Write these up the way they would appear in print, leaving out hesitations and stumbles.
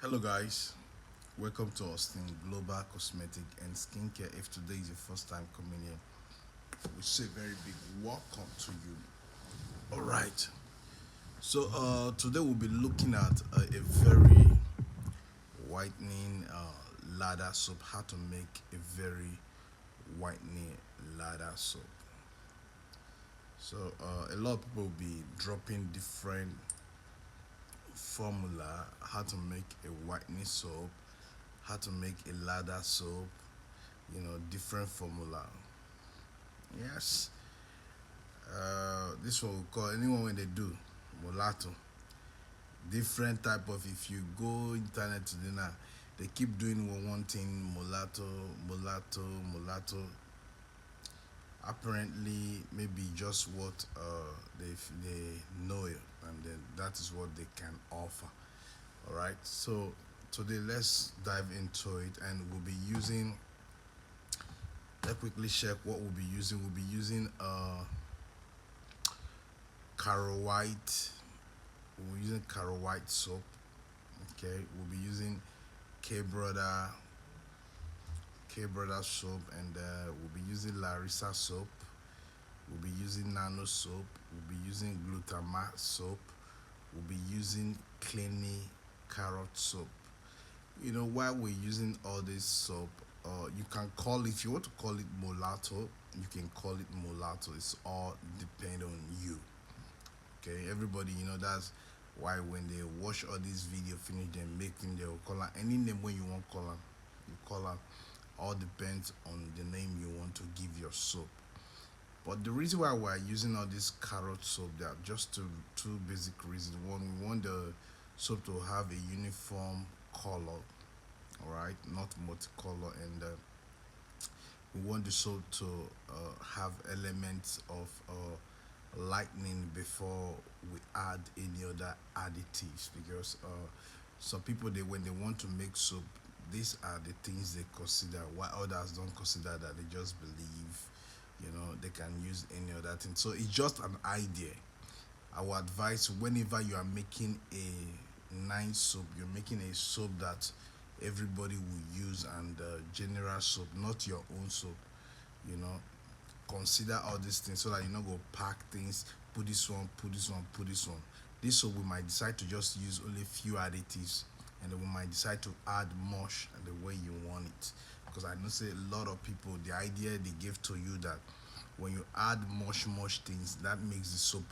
Hello guys, welcome to Austin Global Cosmetic and Skincare. If today is your first time coming here, we say very big welcome to you. All right. Today we'll be looking at a very whitening lather soap. How to make a very whitening lather soap. A lot of people will be dropping different formula. How to make a whitening soap. How to make a lather soap. Different formula. Yes. This one we call anyone when they do mulatto. Different type of, if you go internet today now, they keep doing one thing, mulatto, mulatto, mulatto. Apparently, maybe just what they know it, and then that is what they can offer. All right. So today let's dive into it, and we'll be using. Let's quickly check what we'll be using. We'll be using Caro White. We're using Caro White soap. Okay, we'll be using K Brother soap, and we'll be using Larissa soap. We'll be using Nano soap. We'll be using Glutamate soap. We'll be using Cleany Carrot soap. While we're using all this soap, you can call it, if you want to call it mulatto, you can call it mulatto. It's all depend on you. Okay, everybody, that's why when they watch all these video finish, they make them, they will call her any name when you want call her. You call her. All depends on the name you want to give your soap. But the reason why we're using all this carrot soap, there are just two basic reasons. One, we want the soap to have a uniform color, all right, not multicolor, and we want the soap to have elements of lightning before we add any other additives, because some people, they when they want to make soap, these are the things they consider, while others don't consider that. They just believe they can use any other thing. So it's just an idea. Our advice, whenever you are making a nice soap, you're making a soap that everybody will use, and general soap, not your own soap. you know Consider all these things, so that you not go pack things, put this one, put this one, put this one. This soap, we might decide to just use only few additives, and then we might decide to add much the way you want it. Because I know, say, a lot of people, the idea they give to you, that when you add much things, that makes the soap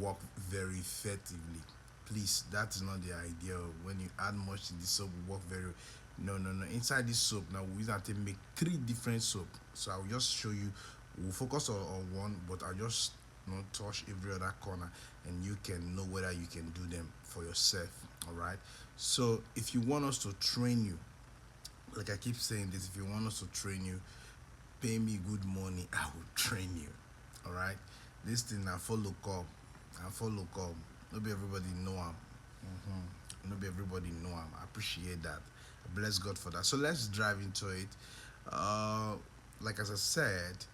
work very effectively. Please, that is not the idea. When you add much to the soap, will work very. No. Inside this soap, now we have to make three different soap. So I'll just show you. We'll focus on one, but I'll just touch every other corner, and you can know whether you can do them for yourself. All right. So if you want us to train you, like I keep saying this, if you want us to train you, pay me good money, I will train you. All right. This thing I follow up. I follow up. Maybe everybody know him. Maybe everybody know him. I appreciate that. Bless God for that. So let's dive into it. Uh, like as I said,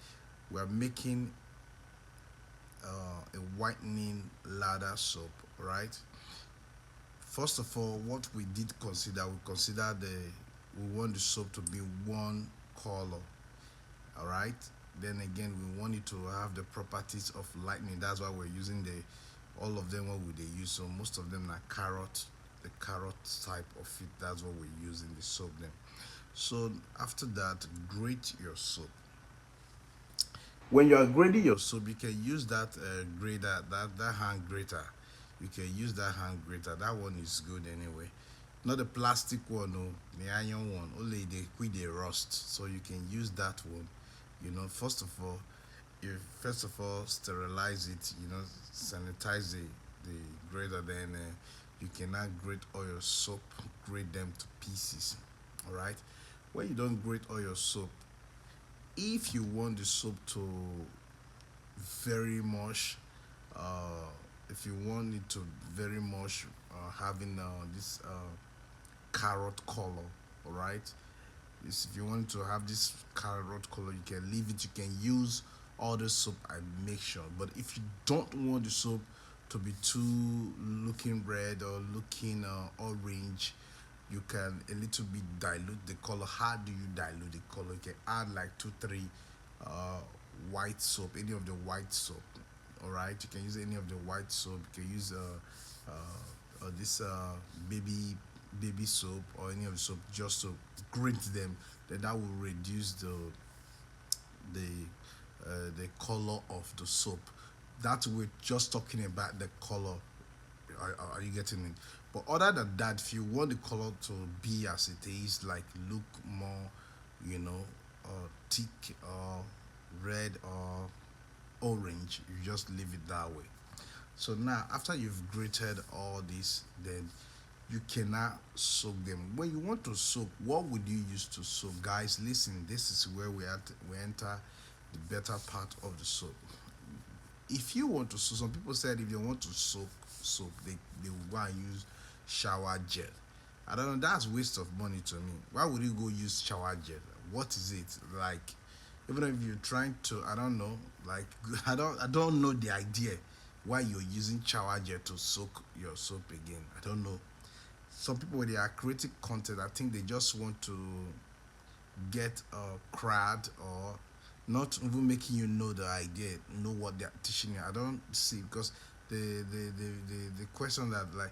we are making a whitening lather soap, right? First of all, what we did consider, we want the soap to be one color, all right. Then again, we want it to have the properties of lightning. That's why we're using the all of them. What would they use? So most of them are carrot, the carrot type of it. That's what we're using the soap then. So after that, grate your soap. When you are grading your soap, you can use that grater, that hand grater. You can use that hand grater. That one is good anyway. Not the plastic one, no, the iron one. Only they quit the rust, so you can use that one. First of all, you first of all sterilize it. Sanitize the grater. Then you can now grate all your soap. Grate them to pieces. All right. When you don't grate all your soap, if you want the soap to very much uh, if you want it to very much having this carrot color, all right, this, if you want to have this carrot color, you can leave it. You can use all the soap I make sure. But if you don't want the soap to be too looking red or looking orange, You can a little bit dilute the color. How do you dilute the color? You can add like two, three uh, white soap, any of the white soap. All right, you can use any of the white soap. You can use this baby soap or any of the soap just to grate them. Then that will reduce the color of the soap. That we're just talking about the color. Are you getting it? But other than that, if you want the color to be as it is, like look more, you know, thick or red or orange, you just leave it that way. So now, after you've grated all this, then you cannot soak them. When you want to soak, what would you use to soak? Guys, listen, this is where we enter the better part of the soap. If you want to soak, some people said if they want to soak soap, they will go and use shower gel. I don't know, that's waste of money to me. Why would you go use shower gel? What is it? Like, even if you're trying to, I don't know, like I don't know the idea why you're using shower gel to soak your soap again. I don't know. Some people when they are creating content, I think they just want to get a crowd or not even making you know the idea, know what they're teaching you. I don't see because the question that like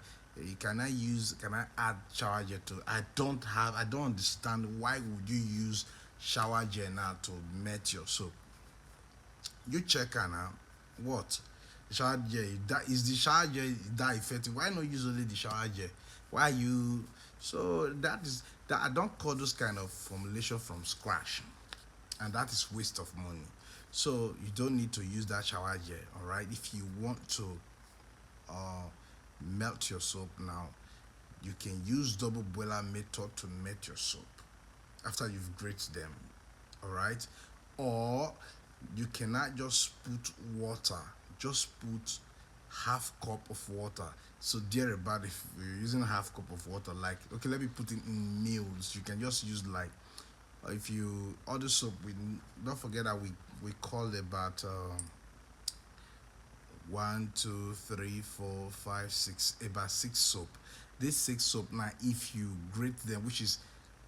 can I add shower gel to, I don't understand why would you use shower gel now to melt your soap. You check her now. What? The shower gel that is the shower gel that effective. Why not use only the shower gel? Why you so that is that I don't call those kind of formulation from scratch, and that is waste of money. So you don't need to use that shower gel, all right? If you want to uh, melt your soap now, you can use double boiler method to melt your soap after you've grated them, all right? Or you cannot just put water, just put half cup of water. So dear about if you're using half cup of water, like okay, let me put it in meals. You can just use like if you order soap, we don't forget that we call about one, two, three, four, five, six, about six soap. This six soap now, if you grate them, which is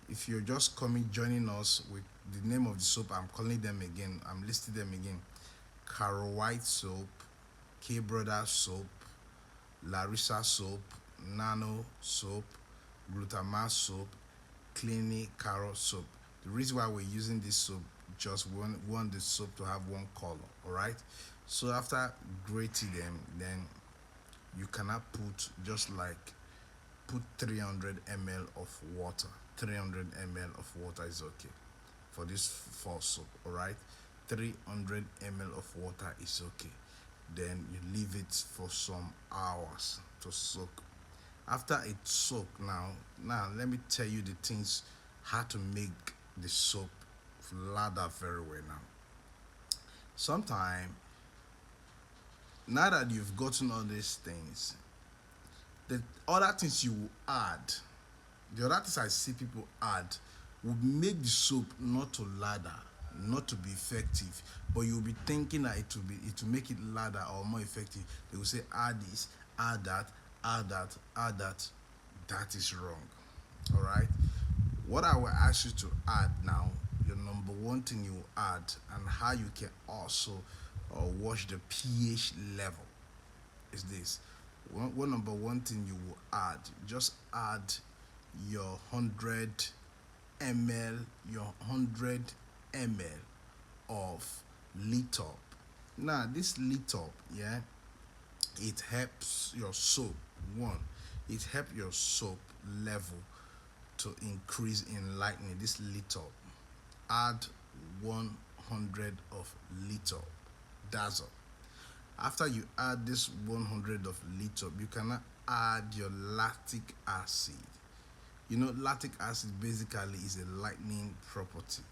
if you're just coming joining us with the name of the soap, I'm calling them again. I'm listing them again. Caro White soap, K Brother soap, Larissa soap, Nano soap, Glutamat soap, Cleany Carrot soap. The reason why we're using this soap, just want the soap to have one color, all right? So after grating them, then you cannot put just like put 300 ml of water. 300 ml of water is okay for this fall soap, all right? 300 ml of water is okay. Then you leave it for some hours to soak. After it soak now let me tell you the things how to make the soap lather very well now. Sometime now that you've gotten all these things, the other things you will add, the other things I see people add would make the soap not to lather, not to be effective. But you'll be thinking that it will make it lather or more effective. They will say add this, add that, add that, add that. That is wrong. All right. What I will ask you to add now, your number one thing you will add, and how you can also watch the pH level is this. One number one thing you will add, just add your 100 ml, your 100 ml of litop. Now this litop, yeah, it helps your soap. One, it helps your soap level to increase in lightning. This litop, add 100 of litop. That's all. After you add this 100 of litop, you cannot add your lactic acid. You know, lactic acid basically is a lightning property.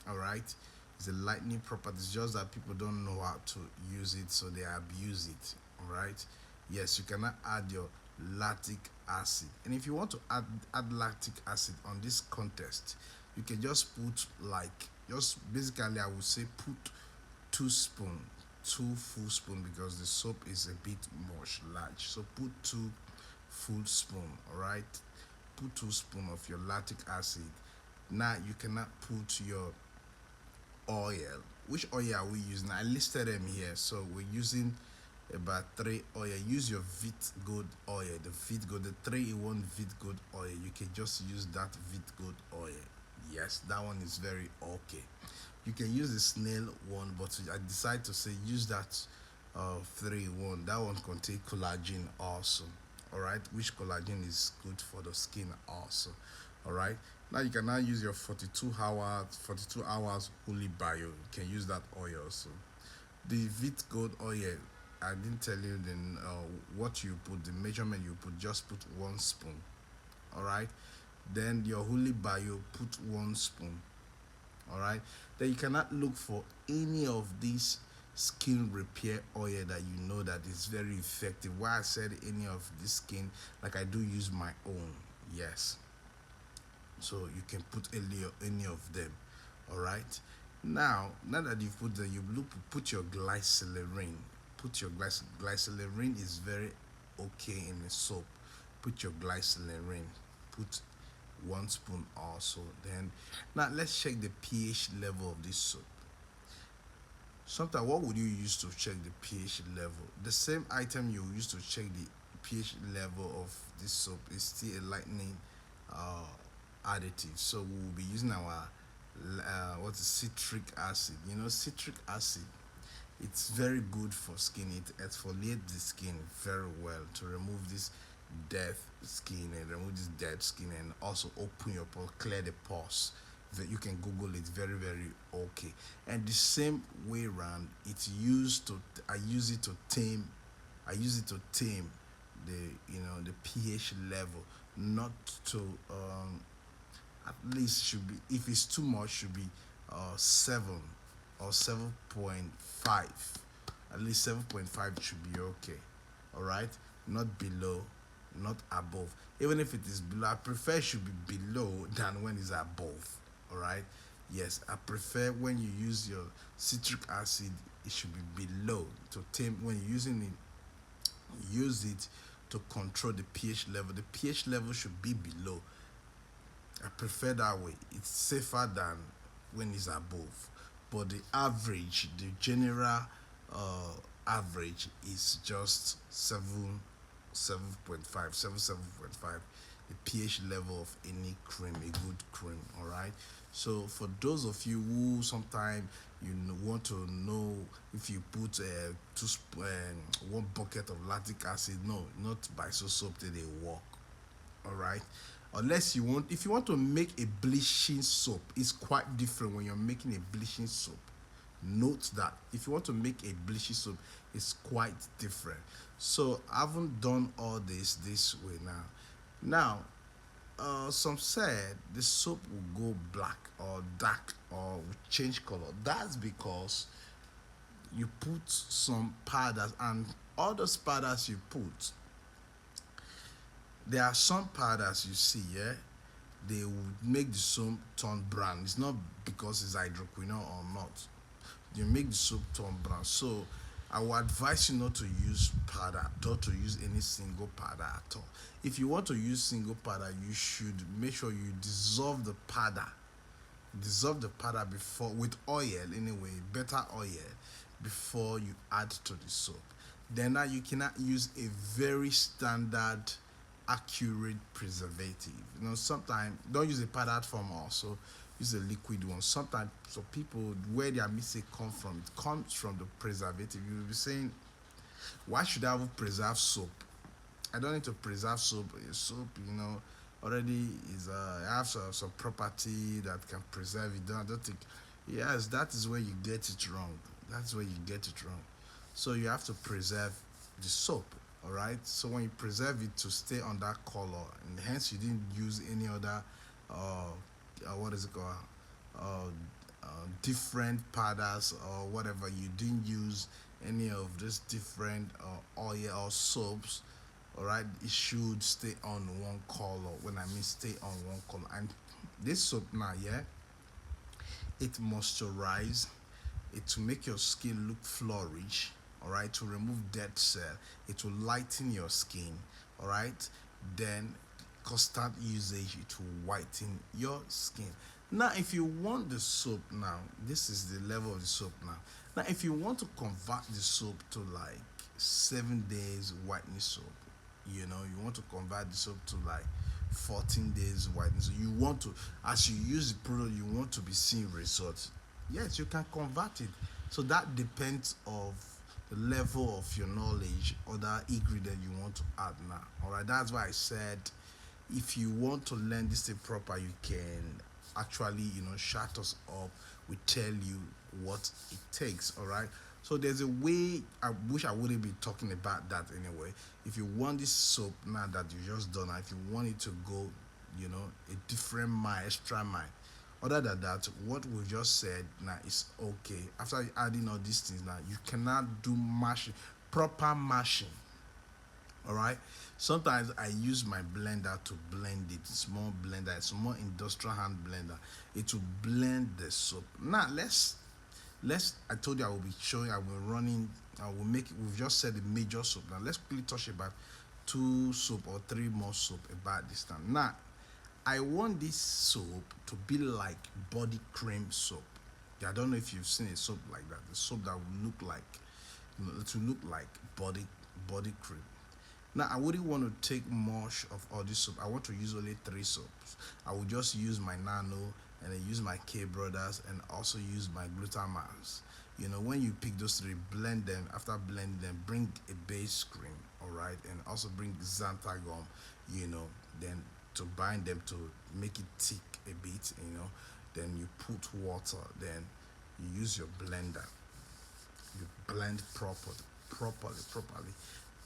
All right, it's a lightning property. It's just that people don't know how to use it, so they abuse it. All right. Yes, you cannot add your lactic acid, and if you want to add lactic acid on this contest, you can just put like just basically I would say put 2 spoon, 2 full spoon because the soap is a bit much large. So put 2 full spoon. All right, put 2 spoons of your lactic acid. Now you cannot put your oil. Which oil are we using? I listed them here. So we're using about 3 oil. Use your Vit Gold oil, the Vit Gold, the 3-in-1 Vit Gold oil. You can just use that Vit Gold oil. Yes, that one is very okay. You can use the snail one, but I decided to say use that 3-in-1. That one contains collagen also. All right, which collagen is good for the skin also. All right. Now you can now use your 42 hours holy bio. You can use that oil also. The Vit Gold oil, I didn't tell you then what you put, the measurement you put. Just put 1 spoon. All right. Then your holy bio, put 1 spoon. All right. Then you cannot look for any of these skin repair oil that you know that is very effective. Why I said any of this skin, like I do use my own. Yes. So you can put any of them. All right. Now that you've put them, put your glycerin. Put your glycerin is very okay in the soap. Put your glycerin. Put 1 spoon also. Then now let's check the pH level of this soap. Sometimes what would you use to check the pH level? The same item you use to check the pH level of this soap is still a lightning uh, additive. So we will be using our what's citric acid. You know, citric acid, it's very good for skin. It exfoliates the skin very well to remove this dead skin and remove this dead skin, and also open your pores, clear the pores. That you can Google it, very very okay. And the same way around, it's used to I use it to tame the the pH level, not to at least should be, if it's too much, should be 7 or 7.5. At least 7.5 should be okay. All right, not below, not above. Even if it is below, I prefer it should be below than when it's above. All right. Yes, I prefer when you use your citric acid, it should be below to tame. When you're using it, use it to control the pH level. The pH level should be below. I prefer that way. It's safer than when it's above. But the average, the general average is just 7.5. The pH level of any cream, a good cream. All right. So for those of you who sometimes want to know if you put 1 bucket of lactic acid, no, not by soap that they work. All right. Unless if you want to make a bleaching soap, it's quite different when you're making a bleaching soap. Note that if you want to make a bleaching soap, it's quite different. So I haven't done all this way now. Now, some said the soap will go black or dark or will change color. That's because you put some powders, and all those powders you put, there are some powders you see, yeah, they would make the soap turn brown. It's not because it's hydroquinone or not. They make the soap turn brown. So I would advise you not to use powder, not to use any single powder at all. If you want to use single powder, you should make sure you dissolve the powder. Dissolve the powder before, with oil anyway, better oil, before you add to the soap. Then now you cannot use a very standard accurate preservative. Sometimes don't use a powdered form, also use a liquid one. Sometimes, so people, where their mistake it comes from the preservative. You'll be saying, why should I have preserved soap? I don't need to preserve soap. Soap, already is have some property that can preserve it. I don't think. Yes, that is where you get it wrong. That's where you get it wrong. So you have to preserve the soap. All right. So when you preserve it to stay on that color, and hence you didn't use any other what is it called? Different powders or whatever. You didn't use any of these different oil or soaps. All right, it should stay on one color. When I mean stay on one color, and this soap now, yeah, it moisturize, it to make your skin look flourish. All right, to remove dead cell, it will lighten your skin. All right, then constant usage, it will whiten your skin. Now if you want the soap, now this is the level of the soap. Now if you want to convert the soap to like 7 days whitening soap, you want to convert the soap to like 14 days whitening, so you want to, as you use the product, you want to be seeing results. Yes, you can convert it. So that depends of the level of your knowledge or that ingredient you want to add now. All right, that's why I said if you want to learn this thing proper, you can actually, shut us up. We tell you what it takes. All right. So there's a way. I wish I wouldn't be talking about that anyway. If you want this soap now that you just done, if you want it to go, a different mile, extra mile. Other than that, what we just said now is okay. After adding all these things now, you cannot do mashing, proper mashing. All right. Sometimes I use my blender to blend it. Small blender, a small industrial hand blender. It will blend the soap. Now let's. I told you I will be showing. I will running. I will make. We've just said the major soap. Now let's quickly touch about two soap or three more soap about this time. Now I want this soap to be like body cream soap. Yeah, I don't know if you've seen a soap like that. The soap that will look like, it will look like body cream. Now I wouldn't want to take much of all this soap. I want to use only three soaps. I will just use my Nano and then use my K Brothers and also use my Glutamax. When you pick those three, blend them. After blending them, bring a base cream, all right, and also bring xantha gum, then to bind them to make it thick a bit, Then you put water. Then you use your blender. You blend properly.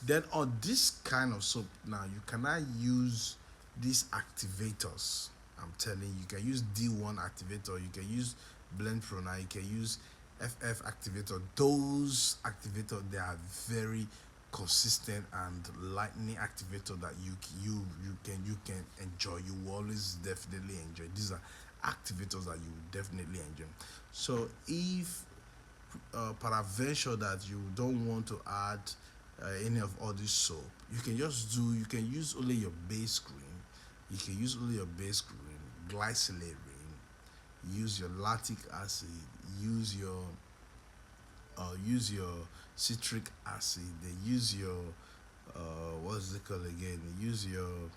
Then on this kind of soap now, you cannot use these activators. I'm telling you, you can use D1 activator, you can use Blend Pro now, you can use FF activator. Those activators, they are very consistent and lightning activator that you can enjoy. You will always definitely enjoy. These are activators that you will definitely enjoy. So if peradventure that you don't want to add any of all this soap, you can use only your base cream. You can use only your base cream, glycerin, use your lactic acid, use your citric acid, then use your what's it called again? Use your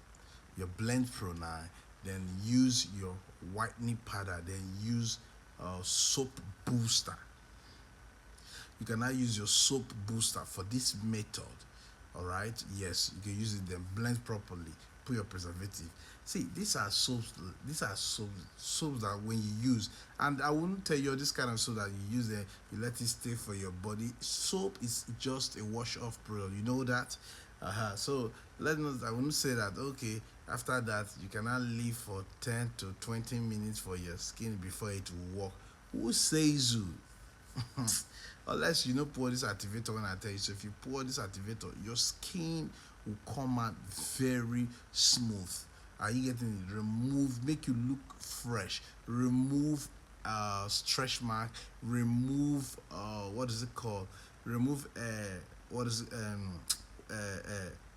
blend pro now, then use your whitening powder, then use soap booster. You cannot use your soap booster for this method. All right, yes, you can use it, then blend properly, put your preservative. See, these are soaps that when you use, and I wouldn't tell you this kind of soap that you use there, you let it stay for your body. Soap is just a wash off product, you know that. So let us, I wouldn't say that okay, after that you cannot leave for 10 to 20 minutes for your skin before it will work. Who says you? Unless pour this activator when I tell you. So if you pour this activator, your skin will come out very smooth. Are you getting it? Make you look fresh. Remove stretch mark. Remove what is it called? Remove what is it?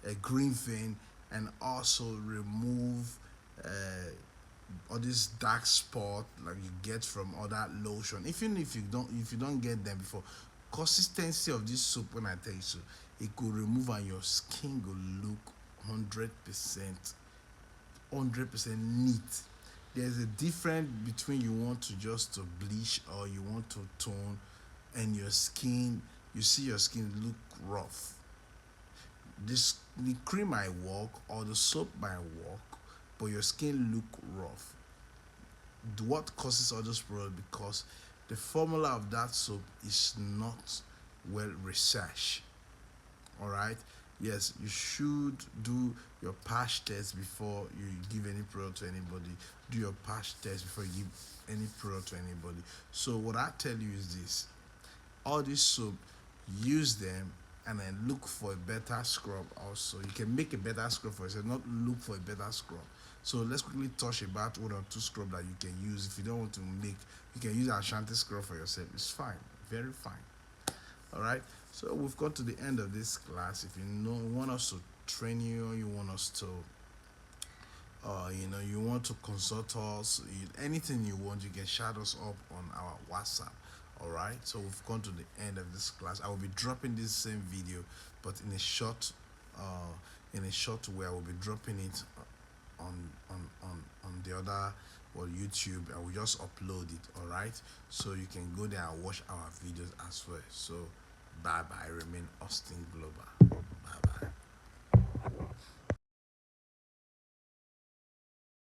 A green vein, and also remove all this dark spot like you get from other lotion. Even if you don't get them before, consistency of this soap when I tell you so, it could remove and your skin will look 100% neat. There's a difference between you want to just to bleach or you want to tone, and your skin, you see your skin look rough. The cream might work or the soap might work, but your skin look rough. What causes all those problems? Because the formula of that soap is not well researched. All right, yes, you should do your patch test before you give any product to anybody. Do your patch test before you give any product to anybody. So what I tell you is this: all this soap, use them and then look for a better scrub. Also, you can make a better scrub for yourself, not look for a better scrub. So let's quickly touch about one or two scrub that you can use. If you don't want to make, you can use Ashanti scrub for yourself. It's fine, very fine. All right, so we've got to the end of this class. If you want us to train you, or you want us to you want to consult us, anything you want, you can shout us up on our WhatsApp. All right, so we've come to the end of this class. I will be dropping this same video, but in a short way. I will be dropping it on the other, well, YouTube. I will just upload it. All right, so you can go there and watch our videos as well. So bye bye. Remain Austin Global. Bye bye.